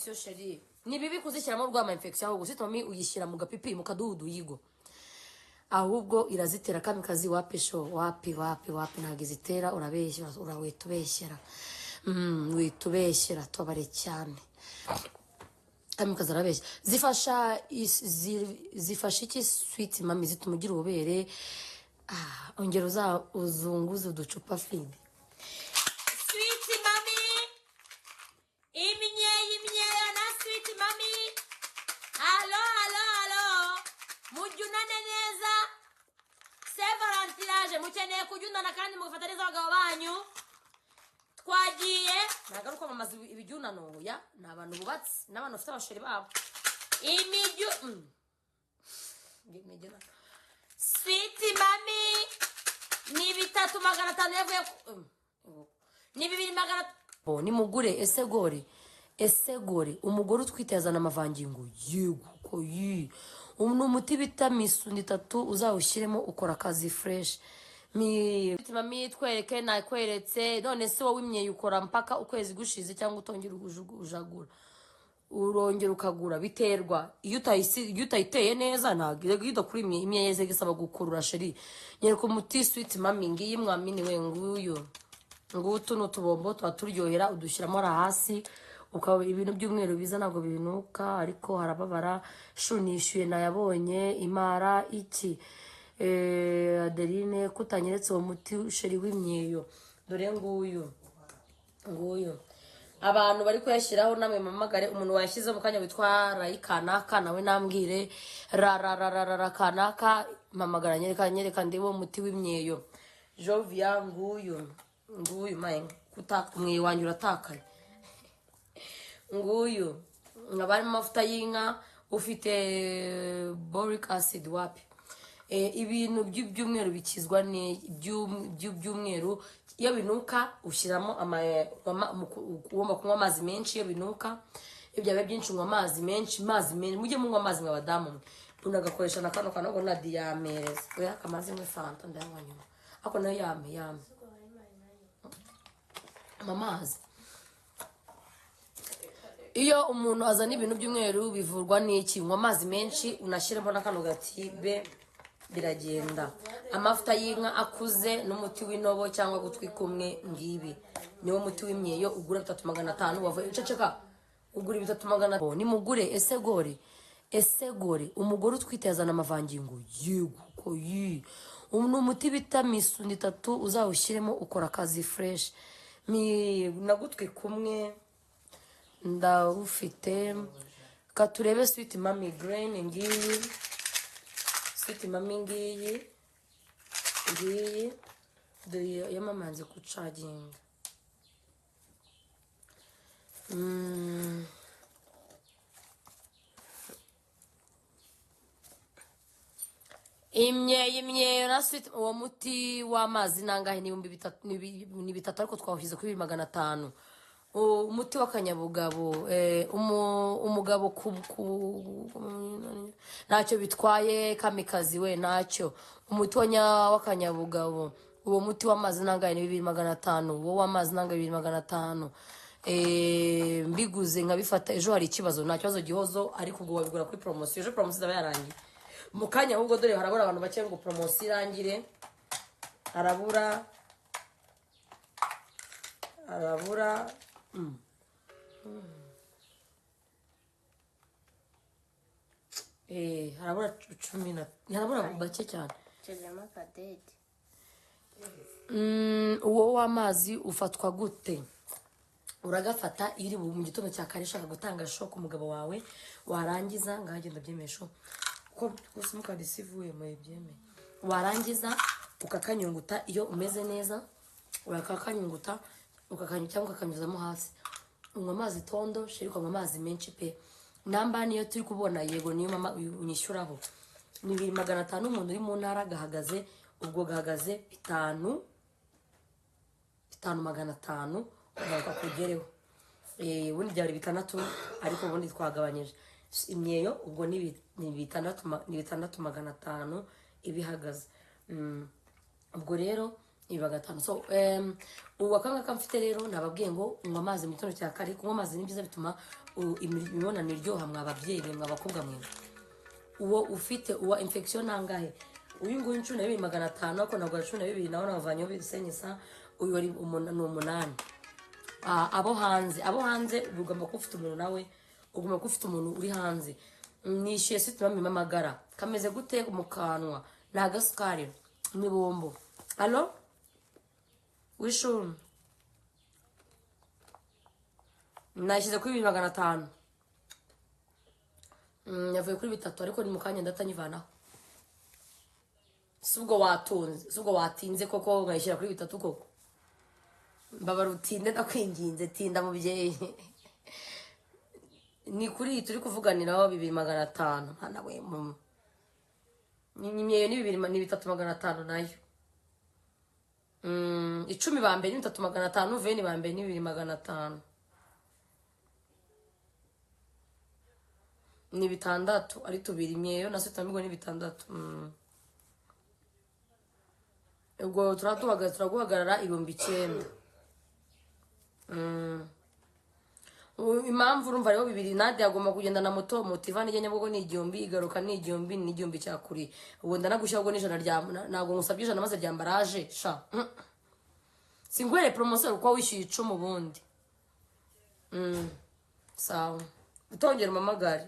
Sio sheri. Ni bibi kuzishyiramo rwama infection ahubwo sitomi uyishyira mu gapipi mu kadudu yigo. Ahubwo irazitera kamikazi wapesho wapi ntagizitera urabeshya urawetubeshyera. Witubeshyera tobare cyane. Kamikazi arabeshya. Zifasha iki sweet mami zitumugira ububere. Ongera uzunguza uducupa fide. Mukeneye kujyunana kandi mugafatariza abagabo banyu twagiye nagaruka mamazi ibijyunano ya nabantu bubatse n'abantu bafite abasheri babo imijyuna sweet mami ni 3,500 yavuye ni 2,500 ni mugure esegore umugore utwite yazana amavangingo yego ko umuti bita misundi 3 uzawushyiremo ukora akazi fresh mami twereke nakweretse none se wowe imyeye ukora mpaka ukwezi gushize cyangwa utongera ujagura urongera ukagura biterwa iyo utayiteye neza ntabwo iyo kuri imyeye ze gisaba gukurura sheri nyereka umuti sweet mami ngiyi mwamini we ngutu n'utubombo twa turyohera udushyiramo hasi ukaba ibintu by'umweru biza ntabwo binuka ariko harababara shunishyuye nayabonye imara iki Adeline kutanyeretse uwo muti sheri w'imyeyo dore nguyu abantu bari kuyashyiraho namwe mamagare umuntu wayashyize mu kanya witwa Rayikanaka nawe nambwire kanaka mamagara nyereka ndebe uwo muti w'imyeyo Jovia nguyu maye umweyo wanyu uratakaye nguyu nkabari amavuta y'inka ufite boric acid wapi ibintu by'umweru bikizwa ni by'umweru iyo binuka ushyiramo ugomba kunywa amazi menshi iyo binuka iyo byabaye byinshi unywa amazi menshi mujye munywa amazi nk'abadamu unagakoresha na kano kanogo na diyamereza oya kamazi mwe fanta ndayanywa nyuma ako nayo yame amazi iyo umuntu azana ibintu by'umweru bivurwa n'iki unywa amazi menshi unashyiramo na kano gatibe biragenda amavuta y'inka akuze n'umuti w'inobo cyangwa gutwi kumwe ngibi niwo muti w'imyeyo ugura 3,500 wavuye uceceka ugura 3,500 ni mugure esegore umugore utwite yazana amavangingo yego ko umuti bita misundi 3 uzawushyiremo ukora akazi fresh nagutwi kumwe ndawufite katurebe sweet mami grain ngiyi sweet mami ngiyi yamamanze kucaginga imyeyo na sweet uwo muti w'amazi nangahe ni 3,000 ariko twawushyize kuri 500 umuti w'akanyabugabo umugabo ntacyo bitwaye kamikazi we ntacyo umuti w'akanyabugabo uwo muti w'amazi nangahe ni 2,500 uwo w'amazi nangahe 2,500 mbiguze nkabifata ejo hari ikibazo nta kibazo gihozo ariko ubwo wabigura kuri promotion ejo promotion zaba yarangiye mu kanya ahubwo dore harabura abantu bake ngo promotion irangire harabura harabura 10 harabura bake cyane cyezema kadete uwo w'amazi ufatwa gute uragafata iri mu gitondo cya kare shaka gutanga shock umugabo wawe warangiza ngagenda byemesho ko gusimuka disivuye mu byeme warangiza ukakanyunguta iyo umeze neza urakakanyunguta cyangwa ukakanyuzamo hasi unywa amazi tondo shirika unywa amazi menshi pe namba niyo turi kubona yego niyo mama unyishyuraho ni 2,500 umuntu uri mu ntara gahagaze ubwo gahagaze 5,500 ugaruka kugereho ubundi byari 600 ariko ubundi twagabanyije imyeyo ubwo ni 6,500 ibihagaze ubwo rero iba gatanu. So ubu akangaka mfite rero nababwiye ngo unywa amazi mu gitondo cya kare. Kunywa amazi ni byiza, bituma imibonano iryoha, mwa babyeyi mwe, mwa bakobwa mwe. Uwo ufite uwa infection nangahe? Uyu nguyu 12,500 ariko ntabwo ari 12 nawe navanyeho bisenyisa. Uyu ari ni 8. Abo hanze ugomba kuba ufite umuntu nawe, ugomba kuba ufite umuntu uri hanze. Nishyuye Sweet Mami mamagara. Kameze gute mu kanwa? Ni agasukari n'ibombo. Alo? Wishu? Nashyize kuri 2,500. Yavuye kuri 3 ariko ni mu kanya ndatanyivanaho. Subwo watinze koko ngayishyira kuri 3 koko. Mbaba rutinde ndakwinginze, tinda mubyeyi. Ni kuri turi kuvuganiraho 2,500. Hana we imyeyo ni 3,500 nayo. 10 ba mbere ni 3,500, veni ba mbere ni 2,500. Ni 6 ari 2 imyeyo na Sweet Mami ni 6. Ubwo turaguhagarara 9,000. Impamvu urumva rero 2 Nadia agomba kugenda na moto Ivana ijya Nyabugogo ni 1,000, igaruka ni 1,000, ni 1,000 cyakuri. Ubu ndanagushyira ubwo n'ijana rya ntabwo ngusabye ijana maze rya mbaraje sha. Singwere promotion uko wishyuye 10 ubundi. Sawa. Utongera umamagare.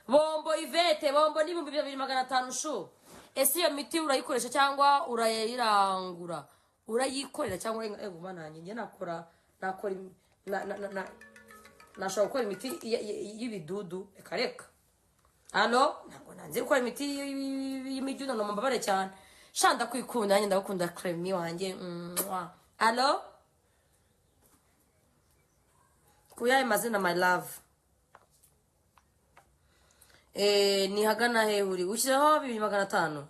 Bombo Ivete, bombo ni 2,500 shu. Ese iyo miti urayikoresha cyangwa urayirangura? Urayikorera cyangwa ego mananye nge nakora nashobora gukora imiti y'ibidudu ekareka. Alo? Ntabwo nanze gukora imiti y'imidudu no mbabare cyane. Shanda kwikunda nanjye ndagukunda creme wanjye. Alo? Kuyaye mazina my love. Ni hagana he uri? Ushyireho 2,500.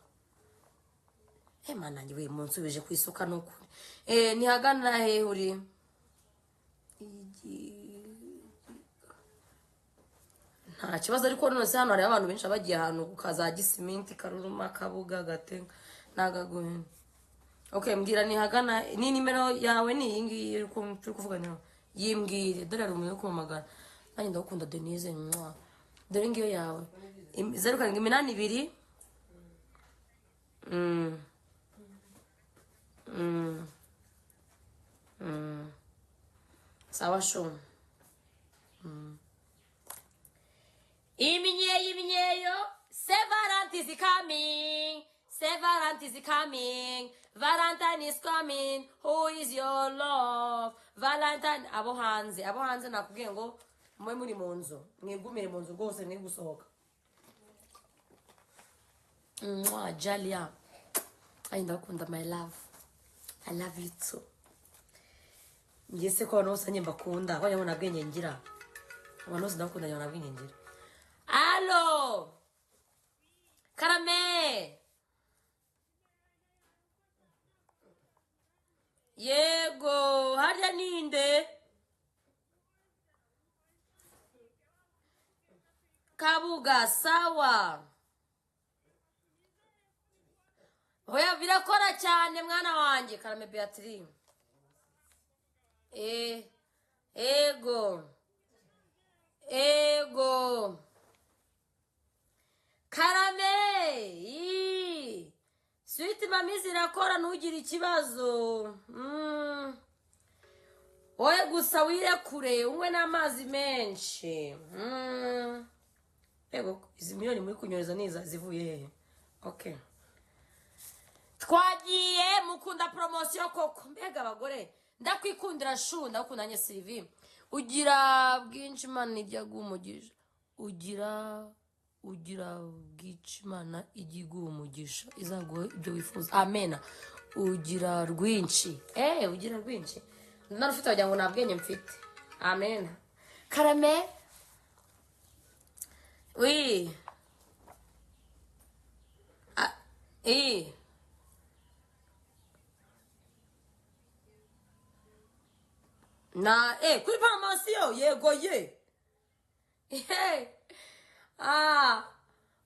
Mana ngiwe munsubije ku isuka n'ukuri. Ni hagana he uri? Nta kibazo ariko none se hano hari abantu benshi abagiye ahantu kukaza Gisimenti, Karuruma, Kabuga, Gatenga nagaguhe. Okay, mbwira ni hagana ni nimero yawe ni iyi ngiyi turi kuvuganira. Yimbwire dore ari umuntu kumamagara. Nanjye ndagukunda Denise mwa. Dore ngiyo yawe. 0,82. Sawa sho. Iminyeyo, Valentine is coming. Valentine is coming. Valentine is coming. Who is your love? Valentine abo hanze nakubwiye ngo mwe muri munzu. Mwigumire munzu rwose ni gusohoka. Jalia. I ndakunda my love. I love you too. Ngese ko abantu bose mbakunda, ko nyabona bwenye ngira. Abantu bose ndakunda nyabona bwenye ngira. Allo. Karame. Yego, harya ninde? Kabuga sawa. Hoya birakora cyane mwana wanjye Karame Beatrice. Ego. Karame. Sweet Mami zirakora ntugire ikibazo. Oya gusa wirekure unywe n'amazi menshi. Ego izi miliyoni muri kunyoreza niza zivuye hehe? Okay. Twagiye mukunda promotion koko mbega abagore ndakwikundira shu ndakundanye Sylvie. Ugira bwinshi Imana ijya gumugisha. Ugira bwinshi Imana ijya gumugisha. Izaguhe ibyo wifuza. Amen. Ugira rwinshi. Ugira rwinshi. Narufite wagira ngo nabwenye mfite. Amen. Karame. Oui. Na kuri promotion yego ye.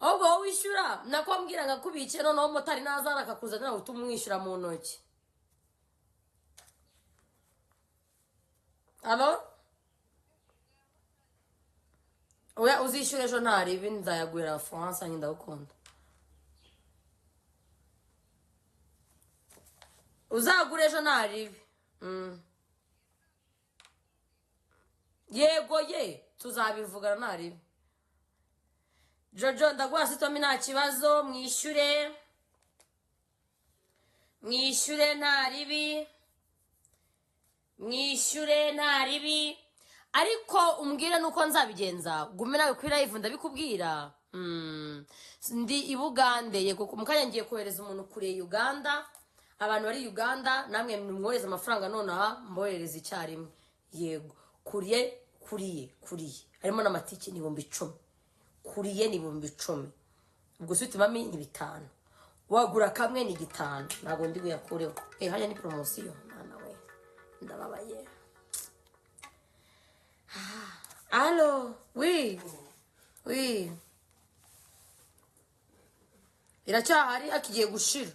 ahubwo wowe wishyura nako mbwira ngo akubikiye noneho motari nazana akakuzanira uhita umwishyura mu ntoki. Alo? Oya uzishyura ejo ntaribi nzayagurira France nyine ndagukunda. Uzagura ejo ntaribi. Yego ye tuzabivugana ntaribi. Jojo ndaguha sitomi nta kibazo mwishyure. Mwishyure ntaribi. Mwishyure ntaribi. Ariko umbwire nuko nzabigenza gume nawe kuri live ndabikubwira. Ndi i Bugande yego mukanya ngiye kohereza umuntu kure Uganda. Abantu bari Uganda namwe mworohereza amafaranga none aha mboherereza icyarimwe. Yego kuriye harimo n'amatike ni 10,000. Kuriye ni 10,000. Ubwo suti mami ni 5. Wagura kamwe ni 5 ntago ndi buyakureho. Hanya ni promotion mwana we ndababaye. Allo, oui. Iracyahari akigiye gushira.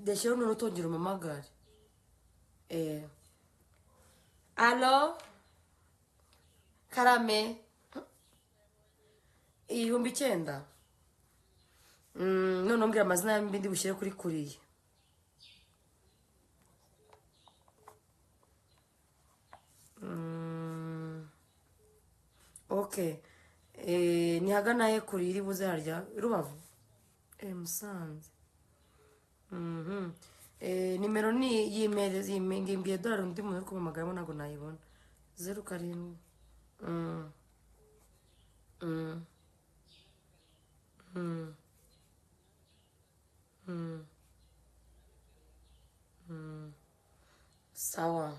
Deshyira none utongera umamagare. Allo? Karame? 9,000. None umbwira amazina y'ibindi bushyire kuri kuriye. Okay. Nihagana he kuri iri buze harya Rubavu. Musanze. Nimero ni yimereza ngimbiye dollar undi muntu ko mpamagaramo nago nayibona. 07. Sawa.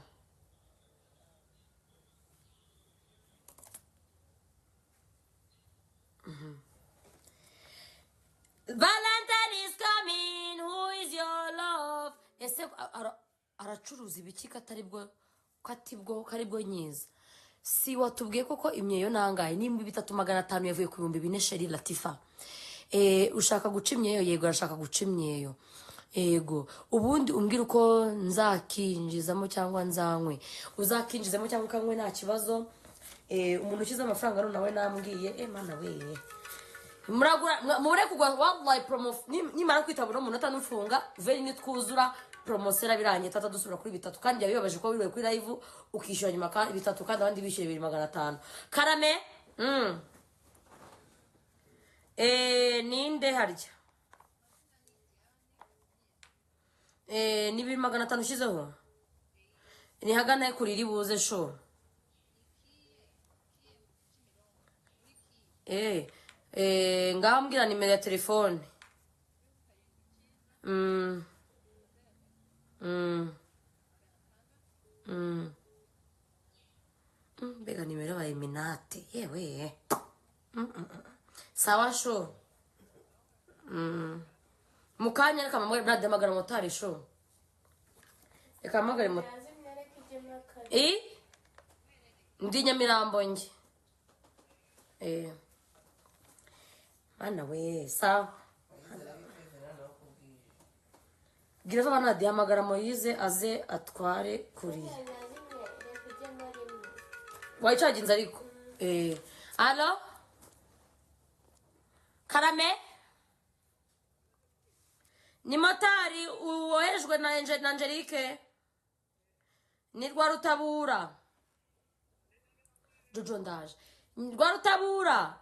Valentine is coming. Who is your love? Ese aracuruza ibiki katibwo nyiza. Si watubwiye koko imyeyo nangaye nimba 3,500 yavuye ku 2,000 sheri Latifa. Ushaka guca imyeyo yego arashaka guca imyeyo. Ego ubundi umbwira uko nzakinjizamo cyangwa nzanywe. Uzakinjizamo cyangwa ukanywe nta kibazo. Umuntu ukiza amafaranga none nawe nambwiye mana we. Muragura mure kugwa wallahi promo nimara kwitabura umuntu atanufunga veri nitwuzura promosera biranye tata dusubira kuri 3 kandi yabibabaje ko wiriwe kuri live ukishyura nyuma ka 3 kandi abandi bishyuye 2,500. Karame ninde harya ni 2,500 ushizeho ni hagana kuri iri buze sho ngambwira nimero ya telefone. Mbega nimero baye minate yewe. Sawa sho. Mukanya reka mamwe brade magara motari sho. Reka magara motari. Ndi Nyamirambo nje. Mana we sawa. Gira zo bana dihamagara Moyize aze atware kuri. Wayicaginze ariko. Allo? Karame? Ni motari uwohejwe na Angelique. Ni Rwarutabura. Jojo ndaje. Rwarutabura.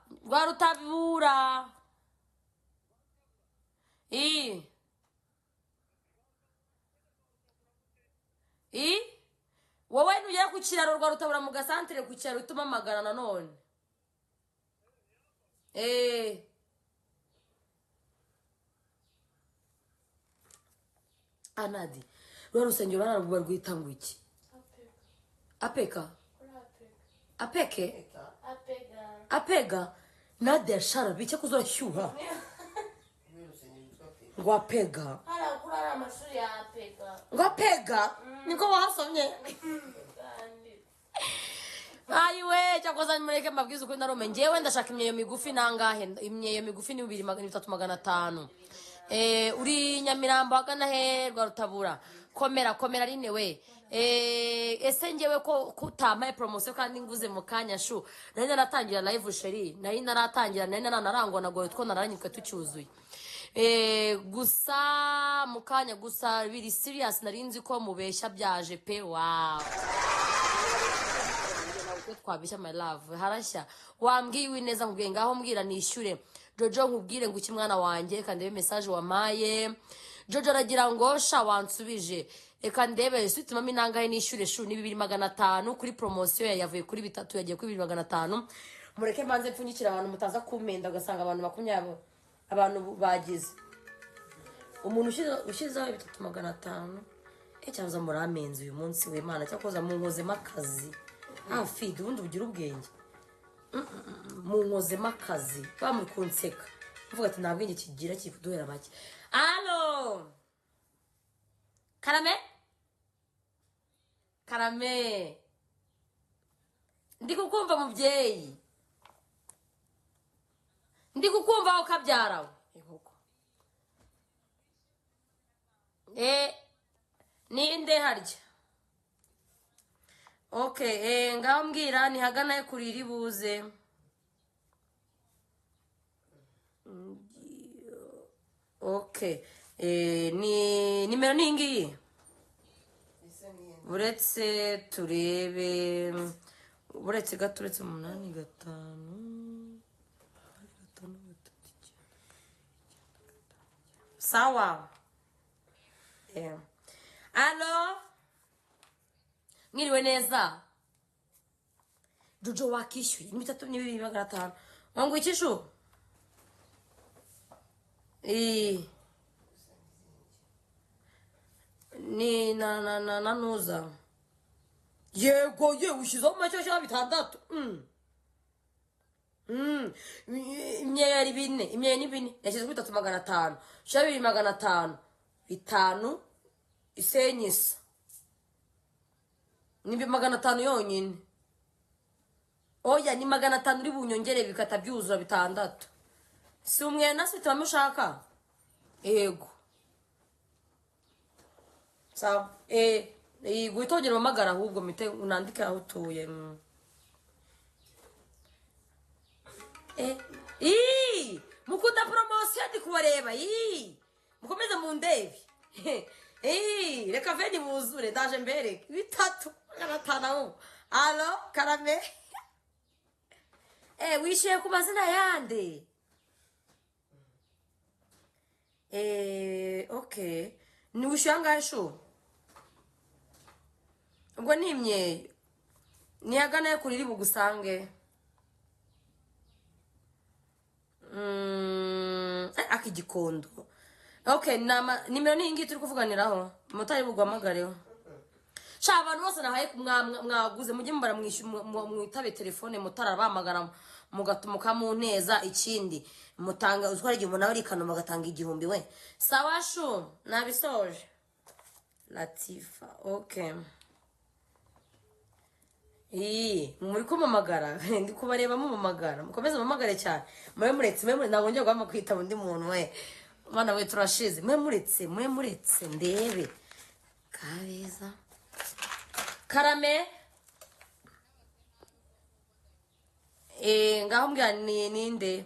Wowe nugera ku kiraro Rwarutabura mu gasantere ku kiraro utuma magana nanone. Anadi. Rwarusengero bararuba rwitangwa iki? Apeka. Apeke? Apega. Nadia shara biche kuzorashyuha. Ngo apega. Hara kurara amashuri ya apega. Ngo apega. Niko wasomye. ayiwe cyakoze mureke mbabwize ukuri narume njyewe ndashaka imyeyo migufi nangahe imyeyo migufi ni 3,500 uri Nyamirambo hagana he rwa Rutabura komera rine we ese njyewe ko kutamaye promotion kandi nguze mu kanya shu nari naratangira live sheri nari naratangira nari narangwa nagoye two naranyuka tucyuzuye gusa mu kanya gusa biri serious narinzi ko mubeshya byaje pe wow twabishya my love harashya wambwiye neza nkubwiye ngaho mbwira nishyure Jojo nkubwire ngo mwana wanjye kandi be message wamaye Jojo aragira ngo sha wansubije reka ndebe suite mami nangahe nishyure shu ni 2,500 kuri promotion yavuye kuri 3 yagiye kuri 2,500 mureke mbanze mpfunyikira abantu mutaza kumenda ugasanga abantu 20 abantu bagize umuntu ushizeho 3,500 cyaza muri amenzi uyu munsi we Imana cyakoza mu nkozemo akazi feed ubundi ugira ubwenge mu nkozemo akazi bamuri kunseka uvuga ati nta bwenge kigira kikuduhera bake allo karame ndi kukumva mubyeyi ndi kukumva aho kabyarawe ninde harya okay ngaho mbwira ni hagana kurira ibuze okay ni nimero ningiye buretse turebe buretse gaturetse 8 5 sawa allo mwiriwe neza Jojo wakishyuye ni 3,500 wangu ikishu ni na nuza yego ushizeho make sha 6 imyeyo ari 4 imyeyo ni 4 yashyize kuri 3,500 sha 2,500 5 isenyisa ni 500 yonyine oya ni 500 uri bunyongere bikata byuzura 6 si umwena si turamushaka yego sawa guitongera mamagara ahubwo mite unandike aho utuye mukunda promotion ndi kubareba mukomeze mu ndebi reka veni buzure ndaje mbere 3,500 allo karame wishyuye ku mazina yande okay ni wishyuye angahe shu ubwo ni imyeyo ni hagana kurira bugusange akigikondo okay nimero ni ingi turi kuvuganiraho mutari bugwamagareho sha abantu bose nahaye mwaguze mujye mbara mwitabe telefone mutarabamagara mugatumuka mu neza ikindi mutanga uzwara igihe umuntu ari kanoma gatanga 1,000 we sawa shu nabisoje Latifa okay muri kumamagara ndi kubareba mu mamagara mukomeze mamagare cyane mwe muretse ntabwo njye gwama kwitaba undi muntu we mwana we turashize mwe muretse ndebe kabeza karame ngaho mbwira ninde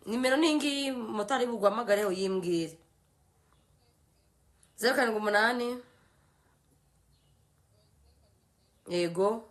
nimero ningi motari bugwamagareho yimbwire 0,8 yego